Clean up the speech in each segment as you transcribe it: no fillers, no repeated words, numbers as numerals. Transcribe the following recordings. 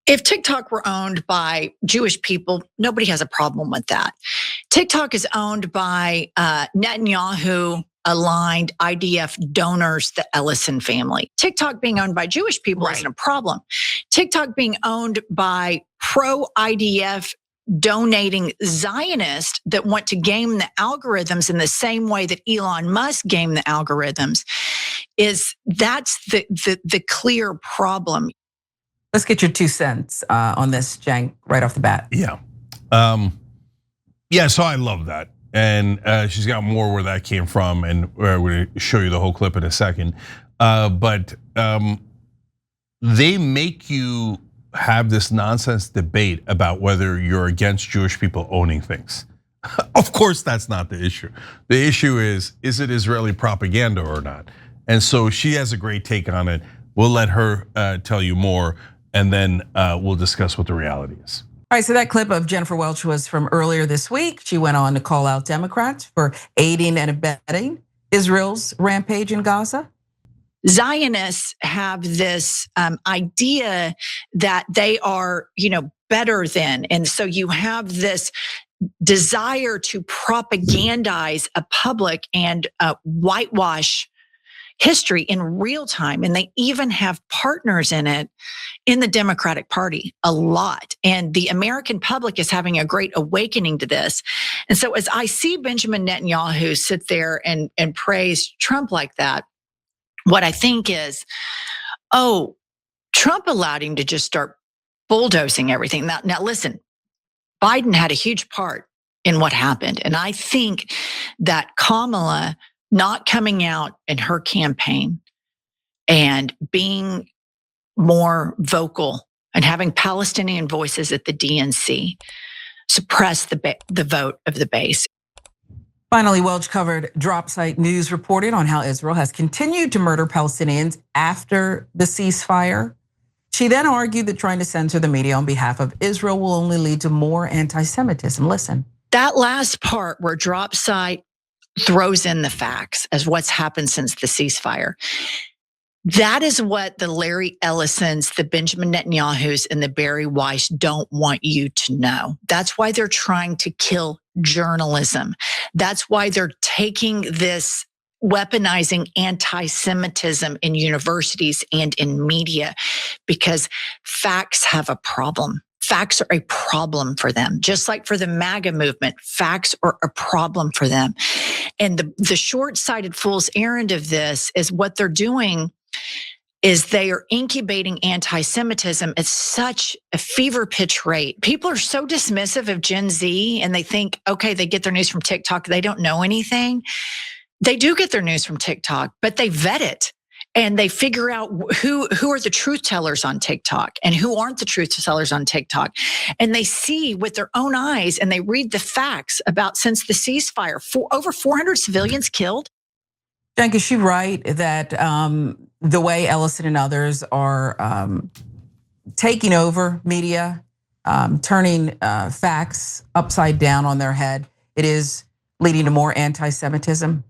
If TikTok were owned by Jewish people, nobody has a problem with that. TikTok is owned by Netanyahu aligned IDF donors, the Ellison family. TikTok being owned by Jewish people isn't a problem. TikTok being owned by pro-IDF donating Zionists that want to game the algorithms in the same way that Elon Musk gamed the algorithms that's the clear problem. Let's get your 2 cents on this, Cenk, right off the bat. Yeah. So I love that. And she's got more where that came from, and we're going to show you the whole clip in a second. But they make you have this nonsense debate about whether you're against Jewish people owning things. Of course, that's not the issue. The issue is it Israeli propaganda or not? And so she has a great take on it. We'll let her tell you more, and then we'll discuss what the reality is. All right, so that clip of Jennifer Welch was from earlier this week. She went on to call out Democrats for aiding and abetting Israel's rampage in Gaza. Zionists have this idea that they are, better than, and so you have this desire to propagandize a public and whitewash history in real time. And they even have partners in it in the Democratic Party a lot. And the American public is having a great awakening to this. And so as I see Benjamin Netanyahu sit there and praise Trump like that, what I think is, Trump allowed him to just start bulldozing everything. Now listen, Biden had a huge part in what happened. And I think that Kamala not coming out in her campaign and being more vocal and having Palestinian voices at the DNC suppressed the vote of the base. Finally, Welch covered Drop Site News reported on how Israel has continued to murder Palestinians after the ceasefire. She then argued that trying to censor the media on behalf of Israel will only lead to more anti-Semitism. Listen. That last part where Drop Site throws in the facts as what's happened since the ceasefire. That is what the Larry Ellisons, the Benjamin Netanyahus, and the Barry Weiss don't want you to know. That's why they're trying to kill journalism. That's why they're taking this weaponizing anti-Semitism in universities and in media, because facts have a problem. Facts are a problem for them. Just like for the MAGA movement, facts are a problem for them. And the short-sighted fool's errand of this is what they're doing is they are incubating anti-Semitism at such a fever pitch rate. People are so dismissive of Gen Z and they think, okay, they get their news from TikTok. They don't know anything. They do get their news from TikTok, but they vet it. And they figure out who are the truth tellers on TikTok and who aren't the truth tellers on TikTok. And they see with their own eyes and they read the facts about since the ceasefire, over 400 civilians killed. Cenk, is she right that the way Ellison and others are taking over media, turning facts upside down on their head, it is leading to more anti-Semitism?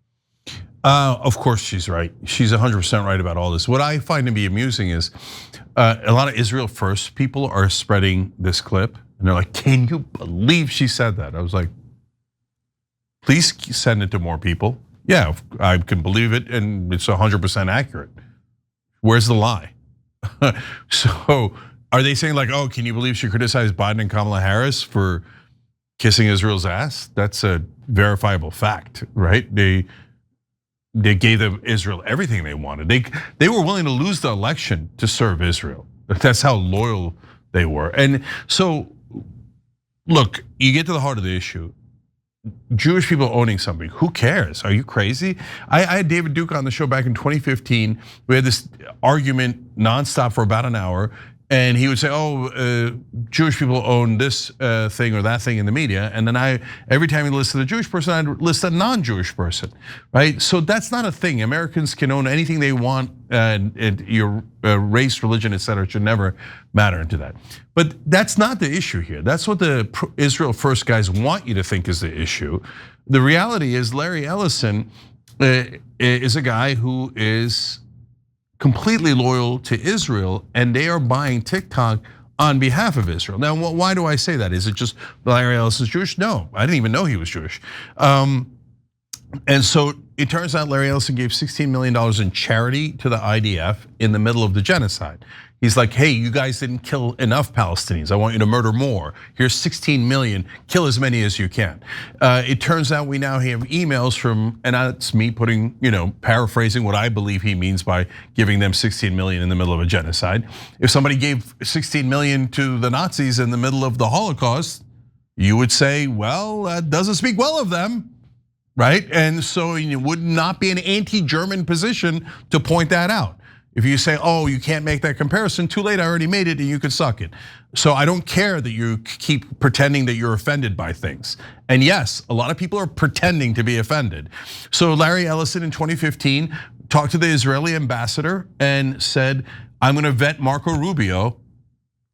Of course she's right. She's 100% right about all this. What I find to be amusing is a lot of Israel First people are spreading this clip and they're like, can you believe she said that? I was like, please send it to more people. Yeah, I can believe it and it's 100% accurate. Where's the lie? So are they saying like, oh, can you believe she criticized Biden and Kamala Harris for kissing Israel's ass? That's a verifiable fact, right? They gave them Israel everything they wanted. They were willing to lose the election to serve Israel. That's how loyal they were. And so, look, you get to the heart of the issue. Jewish people owning something, who cares? Are you crazy? I had David Duke on the show back in 2015. We had this argument nonstop for about an hour. And he would say, oh, Jewish people own this thing or that thing in the media. And then every time he listed a Jewish person, I'd list a non-Jewish person, right? So that's not a thing. Americans can own anything they want, and your race, religion, et cetera, should never matter into that. But that's not the issue here. That's what the Israel First guys want you to think is the issue. The reality is Larry Ellison is a guy who is completely loyal to Israel, and they are buying TikTok on behalf of Israel. Now, why do I say that? Is it just Larry Ellison's Jewish? No, I didn't even know he was Jewish. And so it turns out Larry Ellison gave $16 million in charity to the IDF in the middle of the genocide. He's like, hey, you guys didn't kill enough Palestinians. I want you to murder more. Here's 16 million, kill as many as you can. It turns out we now have emails from, and that's me putting, paraphrasing what I believe he means by giving them 16 million in the middle of a genocide. If somebody gave 16 million to the Nazis in the middle of the Holocaust, you would say, well, that doesn't speak well of them, right? And so it would not be an anti-German position to point that out. If you say, oh, you can't make that comparison, too late, I already made it and you can suck it. So I don't care that you keep pretending that you're offended by things. And yes, a lot of people are pretending to be offended. So Larry Ellison in 2015 talked to the Israeli ambassador and said, I'm gonna vet Marco Rubio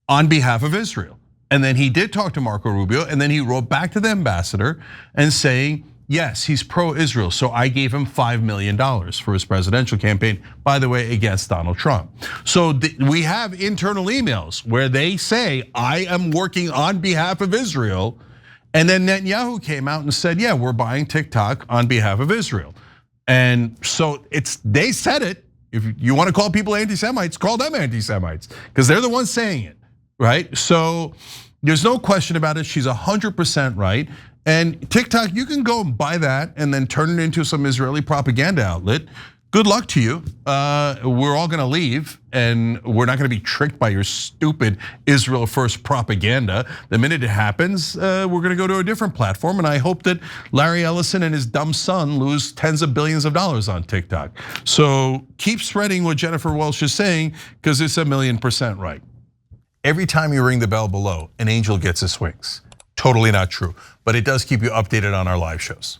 on behalf of Israel. And then he did talk to Marco Rubio, and then he wrote back to the ambassador and saying, yes, he's pro-Israel, so I gave him $5 million for his presidential campaign, by the way, against Donald Trump. So we have internal emails where they say, I am working on behalf of Israel. And then Netanyahu came out and said, yeah, we're buying TikTok on behalf of Israel. And so they said it. If you want to call people anti-Semites, call them anti-Semites, because they're the ones saying it, right? So there's no question about it, she's 100% right. And TikTok, you can go and buy that and then turn it into some Israeli propaganda outlet. Good luck to you. We're all gonna leave and we're not gonna be tricked by your stupid Israel first propaganda. The minute it happens, we're gonna go to a different platform, and I hope that Larry Ellison and his dumb son lose tens of billions of dollars on TikTok. So keep spreading what Jennifer Welch is saying, because it's 1,000,000% right. Every time you ring the bell below, an angel gets his wings. Totally not true, but it does keep you updated on our live shows.